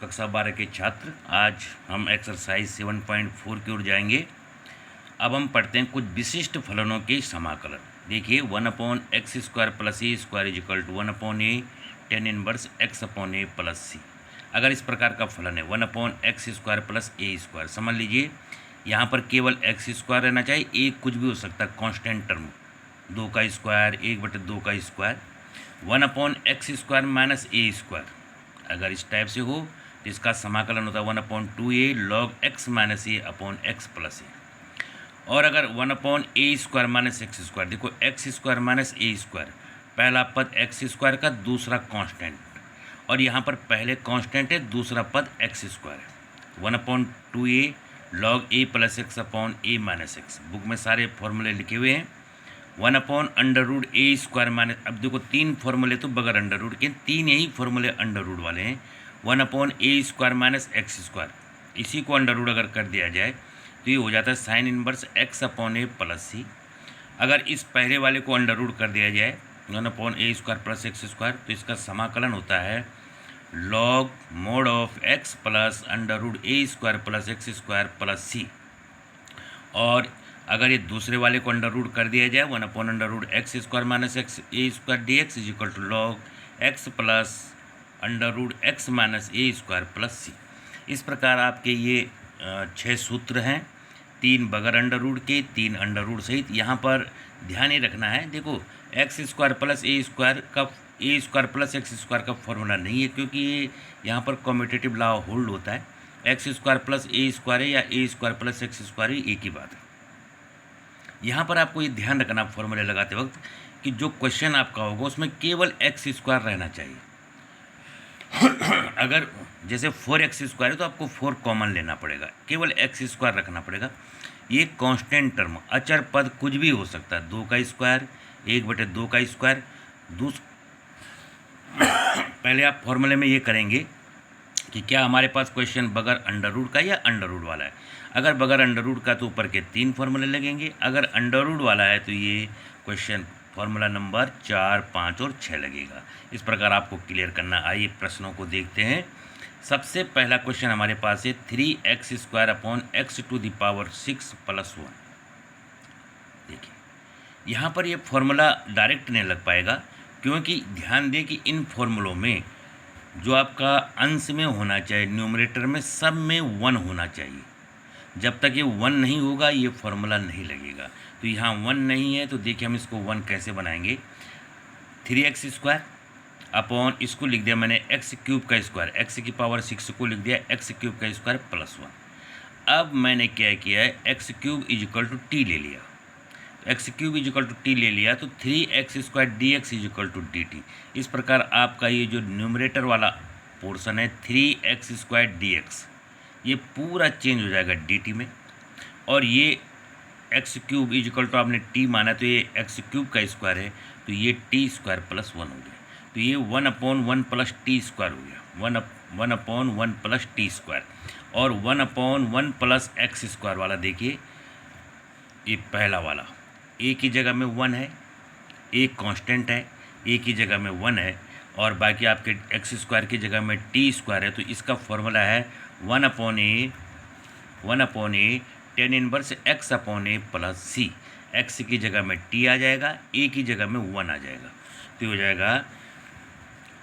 कक्षा 12 के छात्र, आज हम एक्सरसाइज 7.4 की ओर जाएंगे। अब हम पढ़ते हैं कुछ विशिष्ट फलनों के समाकलन। देखिए 1/x² plus A square is equal to 1/a tan inverse x/a plus C. अगर इस प्रकार का फलन है 1/x² प्लस ए स्क्वायर, समझ लीजिए यहाँ पर केवल x² रहना चाहिए, एक कुछ भी हो सकता है कांस्टेंट टर्म, 2 का स्क्वायर 1/2 का square. 1/x² minus A square अगर इस टाइप से हो तो इसका समाकलन होता है 1/2a log x माइनस ए अपॉन एक्स प्लस ए। और अगर 1/a² माइनस एक्स स्क्वायर, देखो x² माइनस ए स्क्वायर, पहला पद x² का, दूसरा कांस्टेंट, और यहाँ पर पहले कांस्टेंट है, दूसरा पद x² है। 1/2a log a plus x upon A minus x, book में सारे फॉर्मूले लिखे हुए हैं। 1/√a² माइनस, अब देखो तीन फॉर्मूले तो बगैर अंडर रूट के, तीन यही फॉर्मूले अंडर रूट वाले हैं। 1/a² माइनस एक्स स्क्वायर, इसी को अंडर रूट अगर कर दिया जाए तो ये हो जाता है sine inverse x/a plus C. अगर इस पहले वाले को अंडर रूट कर दिया जाए 1/a² प्लस एक्स स्क्वायर, तो इसका समाकलन होता है log mod of x plus √a² plus X square plus C. और अगर ये दूसरे वाले को अंडर रूट कर दिया जाए 1/√x² minus X A square D X is equal to log x plus √x minus A square plus C. इस प्रकार आपके ये 6 सूत्र हैं, 3 बगैर अंडर रूट के, 3 अंडर रूट सहित। यहाँ पर ध्यान ये रखना है, देखो x² प्लस ए स्क्वायर का, ए स्क्वायर प्लस एक्स स्क्वायर का फॉर्मूला नहीं है, क्योंकि ये यहाँ पर कॉम्यूटेटिव लॉ होल्ड होता है। x² प्लस ए स्क्वायर है या a² प्लस एक्स स्क्वायर है, एक ही बात है। यहाँ पर आपको ये ध्यान रखना फॉर्मूले लगाते वक्त कि जो क्वेश्चन आपका होगा उसमें केवल x² रहना चाहिए। अगर जैसे 4x² है तो आपको 4 कॉमन लेना पड़ेगा, केवल x² रखना पड़ेगा। ये कांस्टेंट टर्म, अचर पद कुछ भी हो सकता है, 2 का स्क्वायर 1/2 का स्क्वायर। पहले आप फॉर्मूले में ये करेंगे कि क्या हमारे पास क्वेश्चन बगैर अंडर रूट का या अंडर रूट वाला है। अगर बगैर अंडर रूट का तो ऊपर के 3 फॉर्मूले लगेंगे, अगर अंडर रूट वाला है तो ये क्वेश्चन फॉर्मूला नंबर 4, 5 और 6 लगेगा। इस प्रकार आपको क्लियर करना। आइए प्रश्नों को देखते हैं। सबसे पहला क्वेश्चन हमारे पास है 3x² अपॉन x⁶ प्लस 1। देखिए यहाँ पर ये फॉर्मूला डायरेक्ट नहीं लग पाएगा, क्योंकि ध्यान दें कि इन फॉर्मूलों में जो आपका अंश में होना चाहिए, न्यूमरेटर में, सब में 1 होना चाहिए। जब तक ये 1 नहीं होगा ये फॉर्मूला नहीं लगेगा। तो यहाँ 1 नहीं है, तो देखिए हम इसको 1 कैसे बनाएंगे। 3x² अपॉन, इसको लिख दिया मैंने x³ का स्क्वायर, x⁶ को लिख दिया x³ का स्क्वायर प्लस 1। अब मैंने क्या किया है, x³ is equal to T ले लिया, x³ is equal to T ले लिया, तो 3x² dx is equal to dt। इस प्रकार आपका ये जो न्यूमरेटर वाला पोर्शन है 3x² dx, ये पूरा चेंज हो जाएगा dt में। और ये x³ इज इक्वल टू आपने t माना, तो ये x³ का स्क्वायर है, तो ये t² प्लस 1 हो गया। तो ये 1/1 प्लस t² हो गया, 1/1 प्लस t²। और 1/1 प्लस x² वाला देखिए, ये पहला वाला a की जगह में 1 है, एक कांस्टेंट है, a की जगह में 1 है, और बाकी आपके x² की जगह में t² है। तो इसका फॉर्मूला है 1/a tan inverse x/a plus C. x की जगह में t आ जाएगा, a की जगह में 1 आ जाएगा, तो हो जाएगा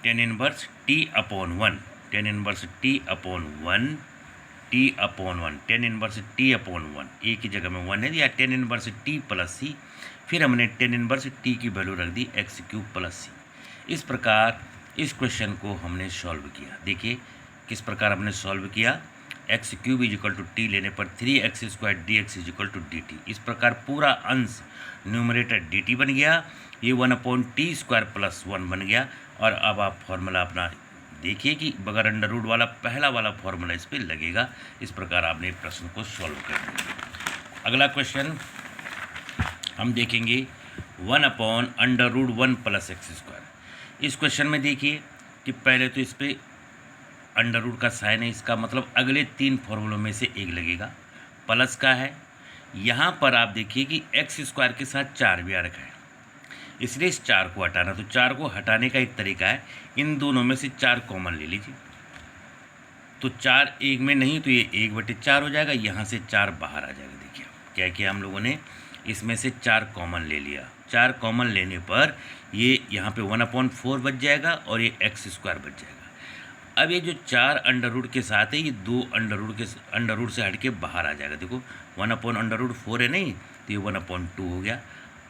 tan inverse t/1, tan inverse t/1, t/1, tan inverse t/1, a की जगह में 1 है या tan इनवर्स t प्लस सी। फिर हमने tan इनवर्स t की वैल्यू रख दी x³ प्लस सी। इस प्रकार इस क्वेश्चन को हमने सॉल्व किया। देखिए किस प्रकार हमने सॉल्व किया। x³ is equal to T लेने पर 3x² dx is equal to dt। इस प्रकार पूरा अंश न्यूमरेटर dt बन गया, ये 1/t² प्लस 1 बन गया। और अब आप फॉर्मूला अपना देखिए कि बगैर अंडर रूट वाला पहला वाला फॉर्मूला इस पर लगेगा। इस प्रकार आपने प्रश्न को सॉल्व कर दिया। अगला क्वेश्चन हम देखेंगे 1/√1 प्लस x²। इस क्वेश्चन में देखिए कि पहले तो इस पर अंडर रूट का साइन है, इसका मतलब अगले 3 फॉर्मूलों में से एक लगेगा। प्लस का है, यहाँ पर आप देखिए कि x² के साथ 4 भी आ रखा है, इसलिए इस 4 को हटाना। तो 4 को हटाने का एक तरीका है, इन दोनों में से 4 कॉमन ले लीजिए। तो 4 एक में नहीं, तो ये 1/4 हो जाएगा, यहाँ से 4 बाहर आ जाएगा। देखिए क्या किया हम लोगों ने, इसमें से 4 कॉमन ले लिया। 4 कॉमन लेने पर ये यहाँ पे 1/4 बच जाएगा और ये x² बच जाएगा। अब ये जो 4 अंडर रूट के साथ है, ये 2 अंडर रूट से हट के बाहर आ जाएगा। देखो 1/4 है नहीं, तो ये 1/2 हो गया।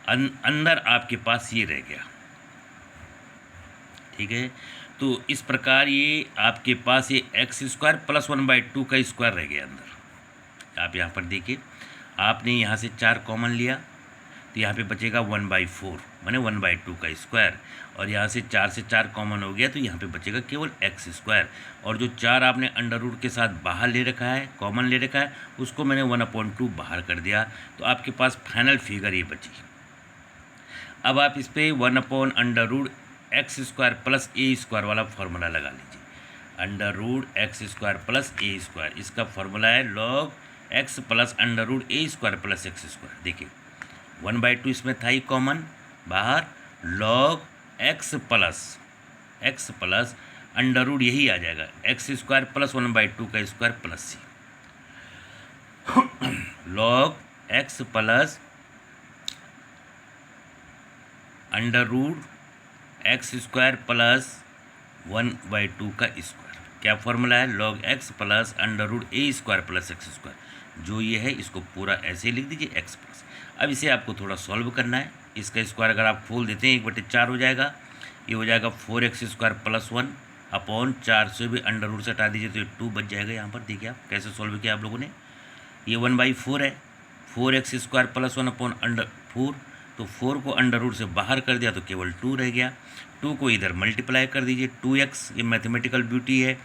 अंदर आपके पास ये रह गया, ठीक है। तो इस प्रकार ये आपके पास ये x² + 1/2 का स्क्वायर रह गया अंदर। आप यहाँ पर देखिए, आपने यहाँ से 4 कॉमन लिया, तो यहाँ पे बचेगा 1/4 माने 1/2 का स्क्वायर, और यहाँ से 4 से 4 कॉमन हो गया, तो यहाँ पे बचेगा केवल x²। और जो 4 आपने अंडर रूट के साथ बाहर ले रखा है, कॉमन ले रखा है, उसको मैंने 1/2 बाहर कर दिया, तो आपके पास फाइनल फिगर ये बची। अब आप इस पर 1/√x² + a² वाला फार्मूला लगा लीजिए। √x² + a², इसका फार्मूला है log x + √a² + x²। देखिए 1/2 इसमें था ही कॉमन बाहर, log x plus under root यही आ जाएगा, x² + 1/2 का square plus c, log x plus under root x² + 1/2 का स्क्वायर। क्या फॉर्मूला है, log x plus under root a² + x²। जो ये है इसको पूरा ऐसे ही लिख दीजिए x प्लस। अब इसे आपको थोड़ा सॉल्व करना है। इसका स्क्वायर अगर आप खोल देते हैं 1/4 हो जाएगा, ये हो जाएगा 4x² + 1/4 से भी अंडर रूट से हटा दीजिए, तो ये 2 बच जाएगा। यहाँ पर देखिए आप कैसे सॉल्व किया आप लोगों ने। ये 1/4 है, 4x² + 1/4, तो 4 को अंडर रूट से बाहर कर दिया तो केवल 2 रह गया। 2 को इधर मल्टीप्लाई कर दीजिए, 2x, ये मैथमेटिकल ब्यूटी है,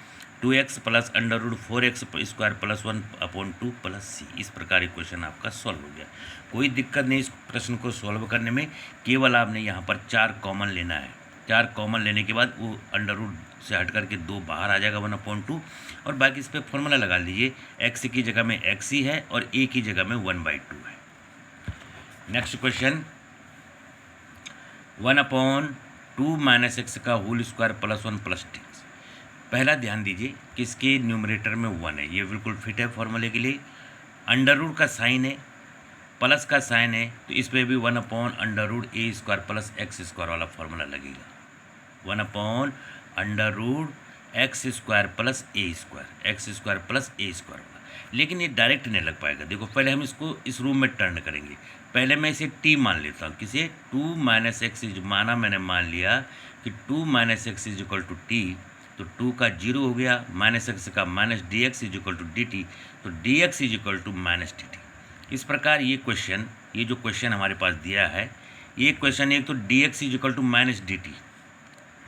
2x plus under root 4x² + 1/2 + c। इस प्रकार इक्वेशन आपका सॉल्व हो गया। कोई दिक्कत नहीं इस प्रश्न को सॉल्व करने में, केवल आपने यहाँ पर 4 कॉमन लेना है। 4 कॉमन लेने के बाद वो अंडर रूट से हट करके 2 बाहर आ जाएगा 1/2, और बाकी इस पर फॉर्मूला लगा लीजिए। x की जगह में x ही है और a की जगह में 1/2 है। नेक्स्ट क्वेश्चन, 1/2 - x का होल स्क्वायर + 1 + t। पहला ध्यान दीजिए कि इसके न्यूमरेटर में 1 है, ये बिल्कुल फिट है फॉर्मूले के लिए। अंडर रूट का साइन है, प्लस का साइन है, तो इस पर भी 1/√a² + x² वाला फार्मूला लगेगा। 1/√x² + a², x² + a² वाला। लेकिन ये डायरेक्ट नहीं लग पाएगा। देखो पहले हम इसको इस रूम में टर्न करेंगे। पहले मैं इसे t मान लेता हूँ, किसे 2 - x माना, मैंने मान लिया कि 2 - x = t, तो 2 का 0 हो गया, -x का -dx = dt, तो dx = -dt। इस प्रकार ये जो क्वेश्चन हमारे पास दिया है, ये क्वेश्चन एक तो dx = -dt,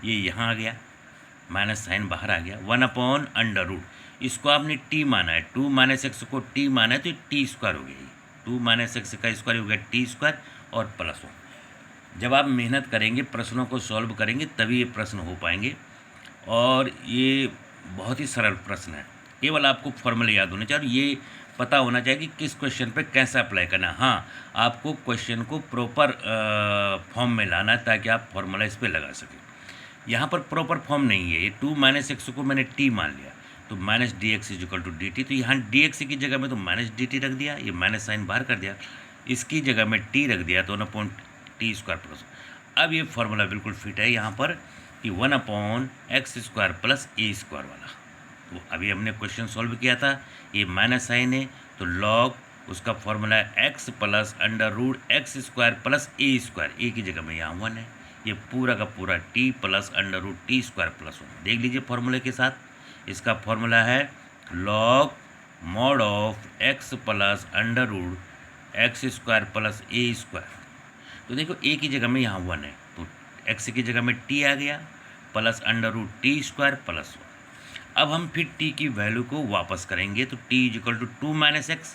ये यहाँ आ गया, माइनस साइन बाहर आ गया, 1/√, इसको आपने t माना है, 2 - x को t माना है, तो t² हो गया। 2 - x का स्क्वायर हो गया t² और +1। जब आप मेहनत करेंगे, प्रश्नों को सॉल्व करेंगे, तभी ये प्रश्न हो पाएंगे। और ये बहुत ही सरल प्रश्न है, केवल आपको फॉर्मूले याद होने चाहिए और ये पता होना चाहिए कि किस क्वेश्चन पे कैसे अप्लाई करना है। हाँ, आपको क्वेश्चन को प्रॉपर फॉर्म में लाना है ताकि आप फॉर्मूला इस पर लगा सकें। यहाँ पर प्रॉपर फॉर्म नहीं है, ये 2 - x को मैंने t मान लिया, तो -dx = dt, तो यहाँ dx की जगह में तो -dt रख दिया, ये माइनस साइन बाहर कर दिया, इसकी जगह में t रख दिया, तो 1/t²+। अब ये फार्मूला बिल्कुल फिट है यहाँ पर कि 1/x² + a² वाला। तो अभी हमने क्वेश्चन सॉल्व किया था, ये माइनस साइन है, तो लॉग उसका फॉर्मूला है x plus √x² + a², a की जगह में यहाँ 1 है, ये पूरा का पूरा t प्लस √t² + 1। देख लीजिए फॉर्मूले के साथ, इसका फॉर्मूला है log mod of x plus √x² + a²। तो देखो a की जगह में यहाँ 1 है, तो x की जगह में t आ गया प्लस √t² + 1। अब हम फिर t की वैल्यू को वापस करेंगे, तो t = 2 - x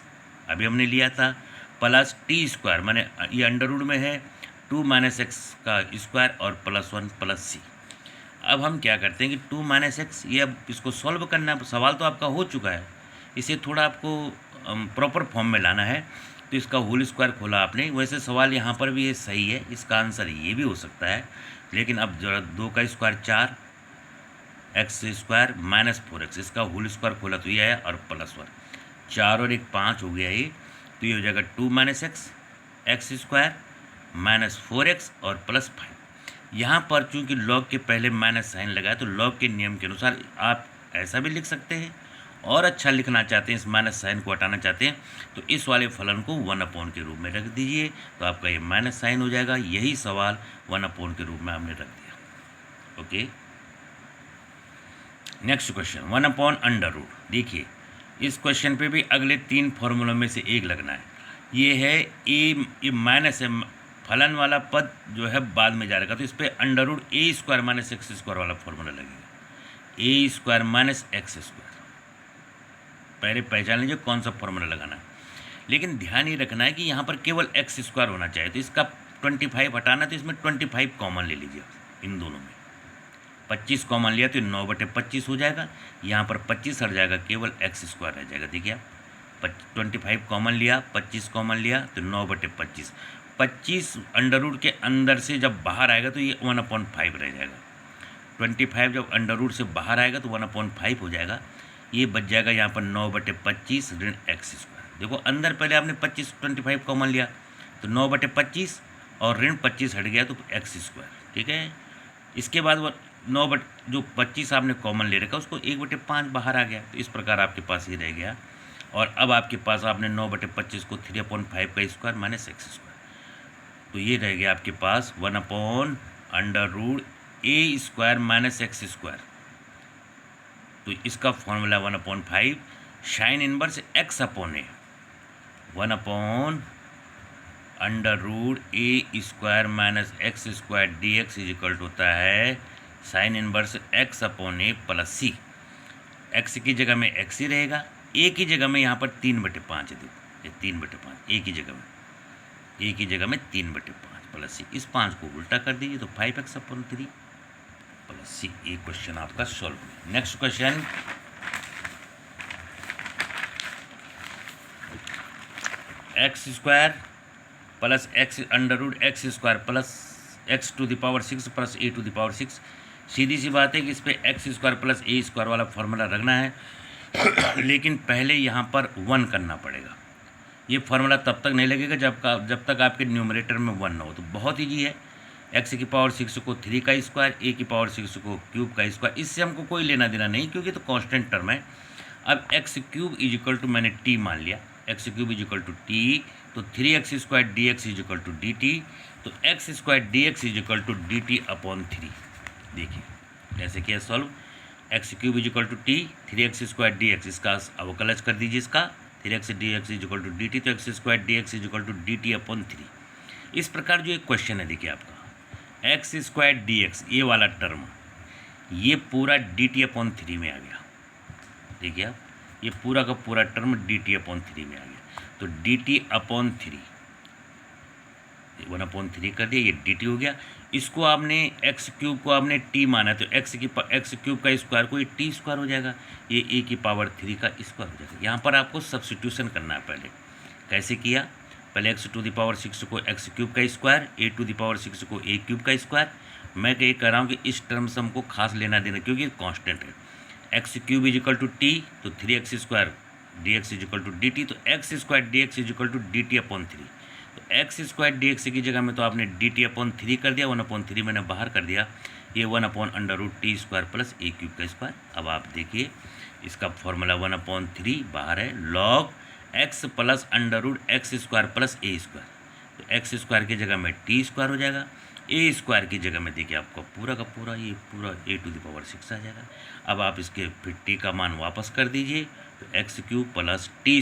अभी हमने लिया था, प्लस t², माने ये अंडर रूट में है 2 - x का स्क्वायर और +1 + c। अब हम क्या करते हैं कि 2 - x, ये अब इसको सॉल्व करना है। सवाल तो आपका हो चुका है, इसे थोड़ा आपको प्रॉपर फॉर्म में लाना है। तो इसका होल स्क्वायर खोला आपने, वैसे सवाल यहाँ पर भी ये सही है, इसका आंसर ये भी हो सकता है, लेकिन अब जरा 2 का square 4, x square minus 4x, इसका होल स्क्वायर खोला तो ये आया और प्लस 1, 4 और 1 5 हो गया ये, तो ये हो जाएगा 2 minus x square minus 4x और प्लस 5। यहाँ पर चूंकि लॉग के पहले माइनस साइन लगाया तो लॉग के नियम के अनुसार आप ऐसा भी लिख सकते हैं, और अच्छा लिखना चाहते हैं, इस माइनस साइन को हटाना चाहते हैं, तो इस वाले फलन को 1 के रूप में रख दीजिए, तो आपका ये माइनस साइन हो जाएगा। यही सवाल 1 के रूप में हमने रख दिया। Okay, next question 1/√। देखिए इस क्वेश्चन पे भी अगले 3 फॉर्मूलों में से एक लगना है। ये है ये माइनस है, फलन वाला पद जो है बाद में जा रहेगा, तो इस पर √a² माइनस x² वाला फॉर्मूला लगेगा। a² माइनस x², पहले पहचान लीजिए कौन सा फॉर्मूला लगाना है। लेकिन ध्यान ये रखना है कि यहाँ पर केवल x² होना चाहिए, तो इसका 25 हटाना, तो इसमें 25 कॉमन ले लीजिए। इन दोनों में 25 कॉमन लिया तो 9/25 हो जाएगा। यहाँ पर 25 हट जाएगा, केवल x² रह जाएगा। देखिए आप 25 कॉमन लिया, 25 कॉमन लिया तो 9/25। 25 अंडर के अंदर से जब बाहर आएगा तो ये 1/5 रह जाएगा। 25 जब अंडर से बाहर आएगा तो 1/5 हो जाएगा। ये बच जाएगा यहाँ पर 9/25 ऋण x²। देखो अंदर पहले आपने 25 कॉमन लिया तो 9/25 और ऋण 25 हट गया तो x²। ठीक है, इसके बाद वो 9 जो 25 आपने कॉमन ले रखा उसको 1/5 बाहर आ गया, तो इस प्रकार आपके पास ये रह गया। और अब आपके पास आपने 9/25 को 3/5 का स्क्वायर माइनस x², तो ये रह गया आपके पास 1/√a² माइनस x²। तो इसका formula 1/5 sine inverse x/a, 1/√a² minus x² dx is equal होता है sine inverse x/a plus c। x की जगह में x ही रहेगा, a की जगह में यहाँ पर 3/5 है। देखो ये 3/5 a की जगह में 3/5 प्लस c, इस 5 को उल्टा कर दीजिए तो 5x/3 प्लस c। ये क्वेश्चन आपका सॉल्व हुआ। Next question x² plus x√x² plus x⁻6 plus a⁻6। सीधी सी बात है कि इस पर x² प्लस a² वाला फॉर्मूला रखना है, लेकिन पहले यहाँ पर 1 करना पड़ेगा। ये फार्मूला तब तक नहीं लगेगा जब तक आपके न्यूमरेटर में 1 ना हो। तो बहुत ईजी है, x⁻6 को 3 का स्क्वायर, a⁻6 को क्यूब का स्क्वायर, इससे हमको कोई लेना देना नहीं क्योंकि तो कांस्टेंट टर्म है। अब x³ इजिकल टू मैंने t मान लिया, x³ इजिकल टू t, तो 3x² dx is equal to dt, तो x² dx is equal to dt/3। देखिए कैसे किया solve, x³ is equal to t, 3x² dx, इसका अवकलज कर दीजिए, इसका 3x dx is equal to dt, तो x² dx is equal to dt/3। इस प्रकार जो एक क्वेश्चन है देखिए आपका x² dx ये वाला टर्म ये पूरा dt/3 में आ गया। देखिए आप ये पूरा का पूरा टर्म dt/3 में आ गया, तो dt/3 1/3 कर दिया, ये dt हो गया। इसको आपने x³ को आपने t माना, तो x³ का स्क्वायर को ये t² हो जाएगा, ये a⁻3 का स्क्वायर हो जाएगा। यहाँ पर आपको सब्स्टिट्यूशन करना है। पहले कैसे किया, पहले x⁻6 को x³ का स्क्वायर, a⁻6 को a³ का स्क्वायर। मैं ये कह रहा हूँ कि इस टर्म से हमको खास लेना देना क्योंकि कांस्टेंट है। x³ इजिकल टू t, तो 3x² dx is equal to dt, तो x² dx is equal to dt/3। तो x² dx की जगह में तो आपने dt/3 कर दिया, 1/3 मैंने बाहर कर दिया, ये 1/√t² प्लस a³ का स्क्वायर। अब आप देखिए इसका फॉर्मूला 1/3 बाहर है, log x plus √x² plus a², तो x² की जगह में t² हो जाएगा, a² की जगह में देखिए आपका पूरा का पूरा ये पूरा a⁻6 आ जाएगा। अब आप इसके फिर t का मान वापस कर दीजिए, तो x³ प्लस t²,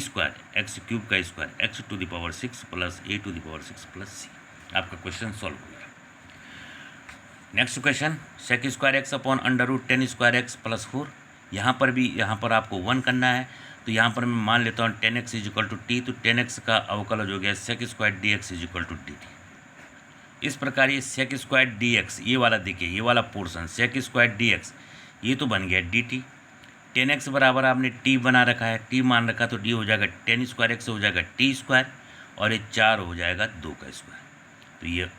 x³ का square x⁻6 plus a⁻6 plus c। आपका क्वेश्चन सॉल्व हो गया। Next question sec² x/10² plus 4। यहाँ पर आपको 1 करना है, तो यहाँ पर मैं मान लेता हूँ 10x इजिकल टू t, तो 10x का अवकलज हो गया sec² dx is equal to dt। इस प्रकार ये sec² dx ये वाला देखिए, ये वाला पोर्शन sec² dx ये तो बन गया dt। 10x बराबर आपने t बना रखा है, t मान रखा, तो d हो जाएगा 10² x हो जाएगा t², और ये 4 हो जाएगा 2 का स्क्वायर, तो ये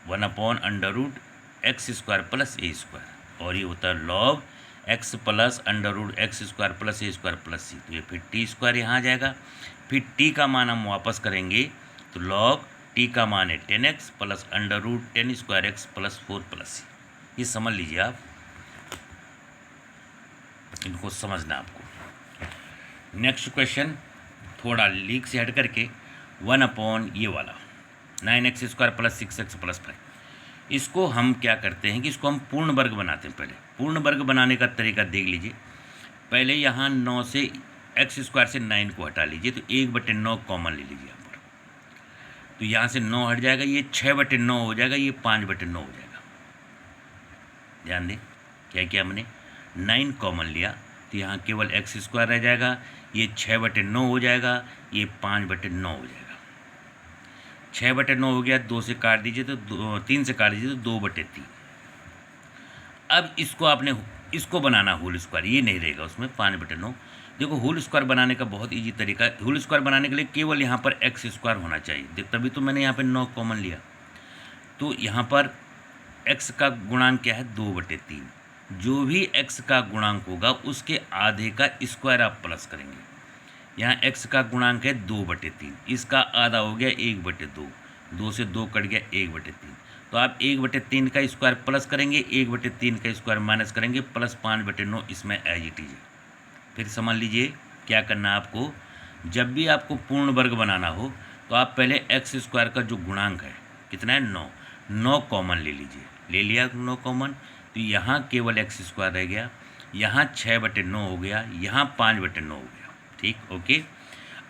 1/√x² प्लस a², और ये होता है log X plus under root X square plus A square plus C, तो ये फिर टी स्क्वायर यहाँ आ जाएगा। फिर टी का मान हम वापस करेंगे तो लॉग टी का मान है 10x plus under root 10 square X plus 4 plus C. ये समझ लीजिए आप, इनको समझना आपको। नेक्स्ट क्वेश्चन थोड़ा लीक से हट करके 1 ये वाला 9x square plus 6x plus 5, इसको हम क्या करते हैं कि इसको हम पूर्ण वर्ग बनाते हैं। पहले पूर्ण वर्ग बनाने का तरीका देख लीजिए। पहले यहाँ 9 से एक्स स्क्वायर से 9 को हटा लीजिए, तो 1/9 कॉमन ले लीजिए यहाँ पर, तो यहाँ से 9 हट जाएगा, ये 6/9 हो जाएगा, ये 5/9 हो जाएगा। ध्यान दें क्या किया हमने, 9 कॉमन लिया तो यहाँ केवल एक्स स्क्वायर रह जाएगा, ये 6/9 हो जाएगा, ये 5/9 हो जाएगा। 6/9 हो गया, 2 से काट दीजिए तो 3 से काट दीजिए तो 2/3। अब इसको आपने इसको बनाना होल स्क्वायर, ये नहीं रहेगा उसमें 5/9। देखो होल स्क्वायर बनाने का बहुत इजी तरीका है। होल स्क्वायर बनाने के लिए केवल यहाँ पर एक्स स्क्वायर होना चाहिए, तभी तो मैंने यहाँ पर 9 कॉमन लिया। तो यहाँ पर एक्स का गुणांक क्या है 2/3, जो भी एक्स का गुणांक होगा उसके आधे का स्क्वायर आप प्लस करेंगे। यहाँ x का गुणांक है 2/3, इसका आधा हो गया 1/2, 2 से 2 कट गया 1/3, तो आप 1/3 का स्क्वायर प्लस करेंगे, 1/3 का स्क्वायर माइनस करेंगे, प्लस 5/9 इसमें एज इट इज। फिर समझ लीजिए क्या करना है आपको, जब भी आपको पूर्ण वर्ग बनाना हो तो आप पहले एक्स स्क्वायर का जो गुणांक है कितना है 9 कॉमन ले लीजिए। ले लिया 9 कॉमन, तो यहाँ केवल एक्स स्क्वायर रह गया, यहाँ 6/9 हो गया, यहाँ 5/9 हो गया। ठीक ओके।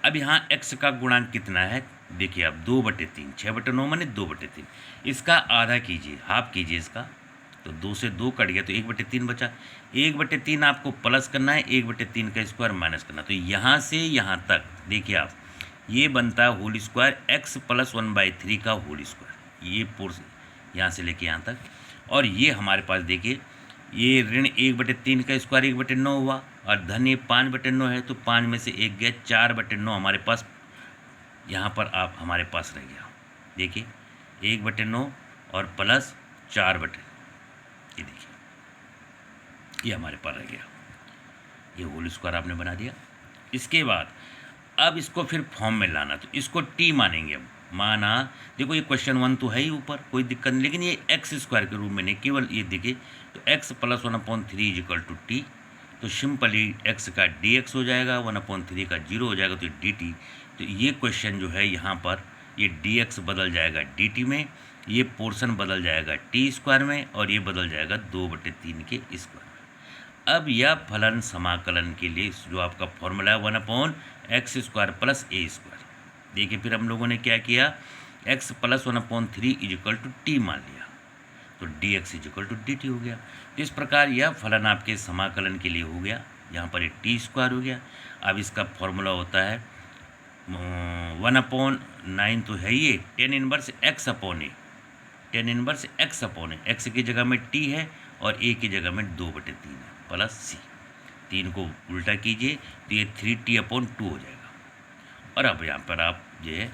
अब यहाँ x का गुणांक कितना है देखिए आप 2/3, 6/9 माने 2/3, इसका आधा कीजिए, हाफ कीजिए इसका, तो 2 से 2 कट गया तो 1/3 बचा। 1/3 आपको प्लस करना है, 1/3 का स्क्वायर माइनस करना। तो यहाँ से यहाँ तक देखिए आप, ये बनता है होल स्क्वायर x प्लस 1/3 का होल स्क्वायर, ये पोर्स यहाँ से लेके यहाँ तक। और ये हमारे पास देखिए ये ऋण 1/3 का स्क्वायर 1/9 हुआ, और धन ये 5/9 है, तो 5 में से 1 गया, 4/9 हमारे पास यहाँ पर आप हमारे पास रह गया। देखिए 1/9 और प्लस 4/, ये देखिए ये हमारे पास रह गया, ये होल स्क्वायर आपने बना दिया। इसके बाद अब इसको फिर फॉर्म में लाना, तो इसको टी मानेंगे। अब माना देखो ये क्वेश्चन 1 तो है ही ऊपर, कोई दिक्कत नहीं, लेकिन ये एक्स स्क्वायर के रूप में नहीं, केवल ये देखिए, तो x plus 1/3 equal to t, तो सिंपली x का dx हो जाएगा, 1/3 का 0 हो जाएगा, तो dt। तो ये क्वेश्चन जो है यहाँ पर ये dx बदल जाएगा dt में, ये पोर्शन बदल जाएगा टी स्क्वायर में, और ये बदल जाएगा 2/3 के स्क्वायर में। अब यह फलन समाकलन के लिए जो आपका फॉर्मूला है 1/x² प्लस a स्क्वायर। देखिए फिर हम लोगों ने क्या किया, x plus 1/3 is equal to t मान लिया, तो dx इजिकल टू dt हो गया। तो इस प्रकार यह फलन आपके समाकलन के लिए हो गया, यहाँ पर ये t² हो गया। अब इसका फॉर्मूला होता है 1/9 तो है ये, tan इनवर्स x अपॉन ए, tan इनवर्स x अपॉन ए, x की जगह में t है और a की जगह में 2/3 है, प्लस c। 3 को उल्टा कीजिए तो ये 3t/2 हो जाएगा। और अब यहाँ पर आप जो है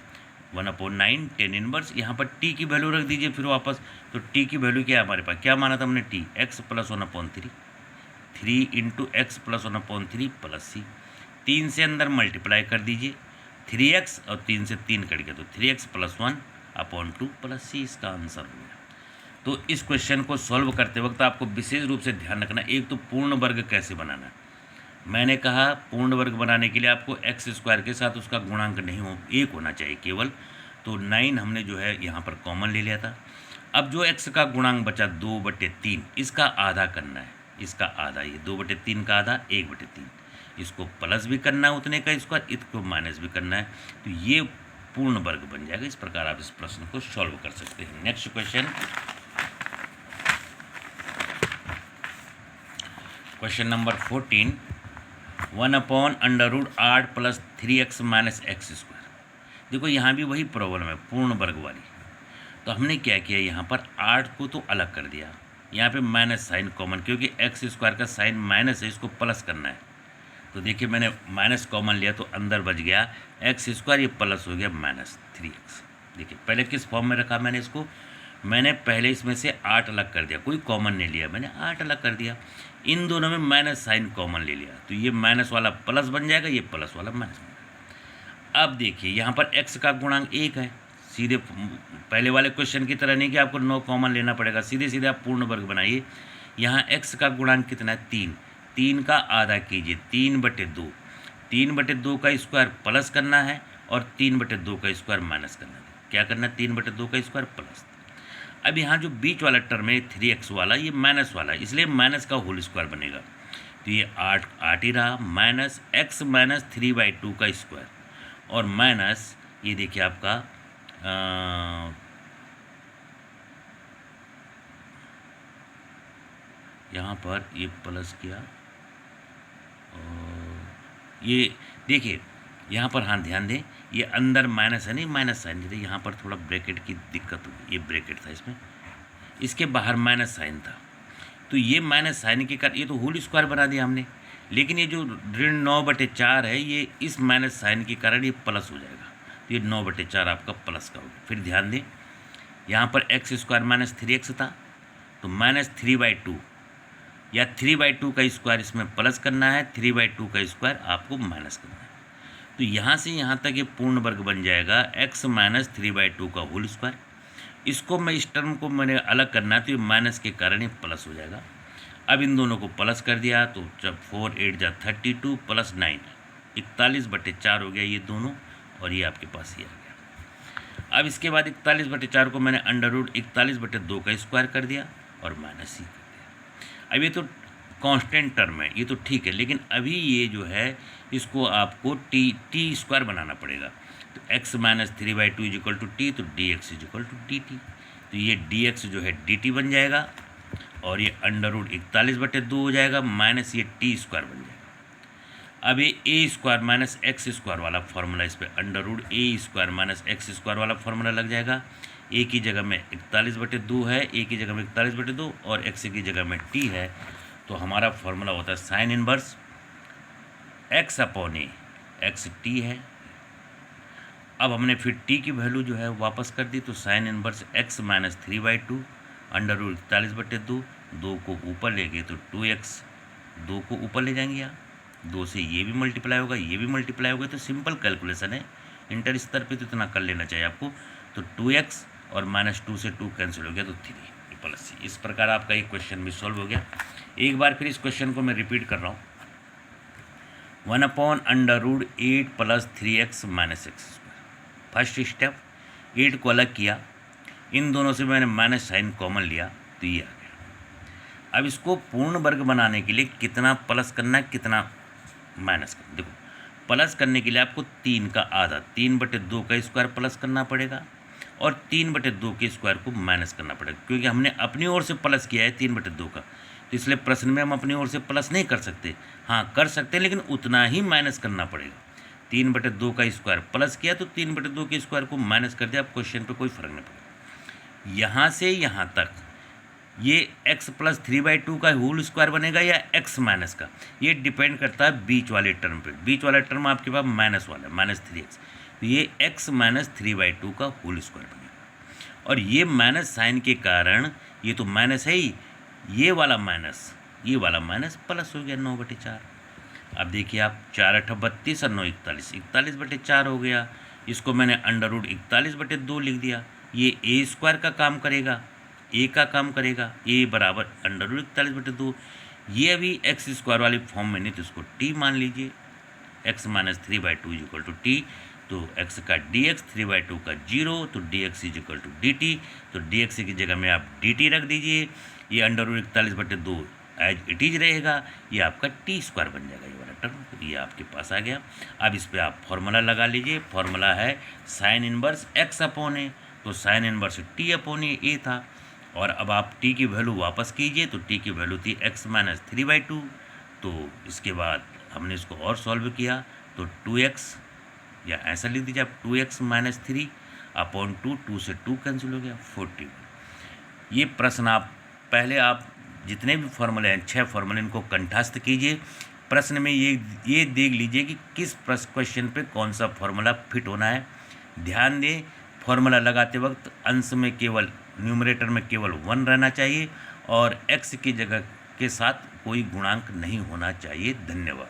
1/9 tan इनवर्स, यहाँ पर t की वैल्यू रख दीजिए फिर वापस, तो t की वैल्यू क्या है हमारे पास, क्या माना था हमने t, x plus 1/3, 3 into x plus 1/3 plus c। 3 से अंदर मल्टीप्लाई कर दीजिए, 3x और 3 से 3 कट गया, तो 3x प्लस 1/2 प्लस c इसका आंसर हो गया। तो इस क्वेश्चन को सॉल्व करते वक्त आपको विशेष रूप से ध्यान रखना, एक तो पूर्ण वर्ग कैसे बनाना है। मैंने कहा पूर्ण वर्ग बनाने के लिए आपको x² के साथ उसका गुणांक नहीं हो, 1 होना चाहिए केवल। तो 9 हमने जो है यहाँ पर कॉमन ले लिया था। अब जो x का गुणांक बचा 2/3, इसका आधा करना है, इसका आधा, ये 2/3 का आधा 1/3, इसको प्लस भी करना है उतने का स्क्वायर, इसको माइनस भी करना है, तो ये पूर्ण वर्ग बन जाएगा। इस प्रकार आप इस प्रश्न को सॉल्व कर सकते हैं। Next question, question number 14, 1/√8 plus 3x minus x²। देखो यहाँ भी वही प्रॉब्लम है पूर्ण वर्ग वाली। तो हमने क्या किया, यहाँ पर 8 को तो अलग कर दिया, यहाँ पे माइनस साइन कॉमन, क्योंकि x² का साइन माइनस है, इसको प्लस करना है। तो देखिए मैंने माइनस कॉमन लिया तो अंदर बच गया x², ये प्लस हो गया माइनस 3x। देखिए पहले किस फॉर्म में रखा मैंने इसको, मैंने पहले इसमें से 8 अलग कर दिया, कोई कॉमन नहीं लिया, मैंने 8 अलग कर दिया। इन दोनों में माइनस साइन कॉमन ले लिया तो ये माइनस वाला प्लस बन जाएगा, ये प्लस वाला माइनस बन जाएगा। अब देखिए यहाँ पर x का गुणांक 1 है, सीधे पहले वाले क्वेश्चन की तरह नहीं कि आपको 9 कॉमन लेना पड़ेगा, सीधे सीधे आप पूर्ण वर्ग बनाइए। यहाँ x का गुणांक कितना है 3, 3 का आधा कीजिए 3/2, 3/2 का स्क्वायर प्लस करना है और 3/2 का स्क्वायर माइनस करना है। क्या करना है 3/2 का स्क्वायर प्लस। अब यहाँ जो बीच वाला टर्म है 3x वाला, ये माइनस वाला है, इसलिए माइनस का होल स्क्वायर बनेगा तो ये 8 ही रहा, माइनस x माइनस 3/2 का स्क्वायर और माइनस ये देखिए आपका यहाँ पर ये प्लस किया और ये देखिए यहाँ पर, हाँ ध्यान दें ये अंदर माइनस है नहीं, माइनस साइन दे, यहाँ पर थोड़ा ब्रैकेट की दिक्कत हुई, ये ब्रैकेट था इसमें, इसके बाहर माइनस साइन था तो ये माइनस साइन के कारण ये तो होल स्क्वायर बना दिया हमने, लेकिन ये जो ऋण 9/4 है ये इस माइनस साइन के कारण ये प्लस हो जाएगा तो ये 9/4 आपका प्लस का होगा। फिर ध्यान दें यहाँ पर x स्क्वायर माइनस 3x था तो माइनस 3/2 या 3/2 का स्क्वायर इसमें प्लस करना है, 3/2 का स्क्वायर आपको माइनस करना है तो यहाँ से यहाँ तक ये पूर्ण वर्ग बन जाएगा x माइनस 3/2 का होल स्क्वायर। इसको मैं इस टर्म को मैंने अलग करना है तो ये माइनस के कारण ये प्लस हो जाएगा। अब इन दोनों को प्लस कर दिया तो जब 4 8 जा 32 प्लस 9 41/4 हो गया ये दोनों और ये आपके पास ही आ गया। अब इसके बाद 41/4 को मैंने √41/2 का स्क्वायर कर दिया और माइनस ही कर दिया। अब ये तो कांस्टेंट टर्म है, ये तो ठीक है, लेकिन अभी ये जो है इसको आपको टी स्क्वायर बनाना पड़ेगा तो x minus 3/2 is equal to t तो dx इजिकल टू dt तो ये dx जो है dt बन जाएगा और ये √41/2 हो जाएगा माइनस ये टी स्क्वायर बन जाएगा। अब ये a square minus x square वाला फार्मूला, इस पर √a² माइनस एक्स स्क्वायर वाला फार्मूला लग जाएगा। a की जगह में 41/2 है, a की जगह में 41/2 और x की जगह में t है तो हमारा फार्मूला होता है sine inverse x/a, x t है। अब हमने फिर t की वैल्यू जो है वापस कर दी तो साइन इनवर्स x माइनस 3/2 √41/2, 2 को ऊपर ले गए तो 2x, 2 को ऊपर ले जाएंगे यहाँ, 2 से ये भी मल्टीप्लाई होगा, ये भी मल्टीप्लाई होगा तो सिंपल कैलकुलेशन है, इंटर स्तर पे तो इतना कर लेना चाहिए आपको। तो 2x और -2 से 2 कैंसिल हो गया तो 3 प्लस। इस प्रकार आपका एक क्वेश्चन भी सॉल्व हो गया। एक बार फिर इस क्वेश्चन को मैं रिपीट कर रहा हूँ, 1/√8 + 3x - x²। फर्स्ट स्टेप 8 को अलग किया, इन दोनों से मैंने माइनस साइन कॉमन लिया तो ये आ गया। अब इसको पूर्ण वर्ग बनाने के लिए कितना प्लस करना है, कितना माइनस करना। देखो प्लस करने के लिए आपको 3 का आधा 3/2 का स्क्वायर प्लस करना पड़ेगा और 3/2 के स्क्वायर को माइनस करना पड़ेगा, क्योंकि हमने अपनी ओर से प्लस किया है 3/2 का, तो इसलिए प्रश्न में हम अपनी ओर से प्लस नहीं कर सकते। हाँ कर सकते हैं, लेकिन उतना ही माइनस करना पड़ेगा। 3/2 का स्क्वायर प्लस किया तो 3/2 के स्क्वायर को माइनस कर दिया, अब क्वेश्चन पे कोई फर्क नहीं पड़ेगा। यहाँ से यहाँ तक ये x + 3/2 का होल स्क्वायर बनेगा या x माइनस का, ये डिपेंड करता है बीच वाले टर्म पे। बीच वाला टर्म आपके पास माइनस वाला है -3x, तो ये x - 3/2 का होल स्क्वायर बनेगा। और ये माइनस साइन के कारण ये तो माइनस है ही, ये वाला माइनस प्लस हो गया 9/4। अब देखिए आप 4 × 8 = 32 और 9 = 41, 41/4 हो गया। इसको मैंने √41/2 लिख दिया। ये a² का काम करेगा, a का काम करेगा, a बराबर √41/2। ये अभी x² वाली फॉर्म में नहीं तो इसको t मान लीजिए, x - 3/2 = t, तो x का dx 3/2 का 0 तो dx = dt, तो dx की जगह में आप dt रख दीजिए। ये √41/2 एज इट इज रहेगा, ये आपका t² बन जाएगा ये वाला टर्म, ये आपके पास आ गया। अब इस पर आप फॉर्मूला लगा लीजिए, फॉर्मूला है साइन इनवर्स x/a, तो साइन इनवर्स t/a था। और अब आप t की वैल्यू वापस कीजिए तो t की वैल्यू थी x - 3/2, तो इसके बाद हमने इसको और सॉल्व किया तो 2x, या ऐसा लिख दीजिए आप 2x - 3/2, 2 से 2 कैंसिल हो गया 40। ये प्रश्न आप पहले आप जितने भी फॉर्मूले हैं 6 फॉर्मूले इनको कंठस्थ कीजिए। प्रश्न में ये देख लीजिए कि किस क्वेश्चन पे कौन सा फॉर्मूला फिट होना है। ध्यान दें फॉर्मूला लगाते वक्त अंश में केवल न्यूमरेटर में केवल 1 रहना चाहिए और x की जगह के साथ कोई गुणांक नहीं होना चाहिए। धन्यवाद।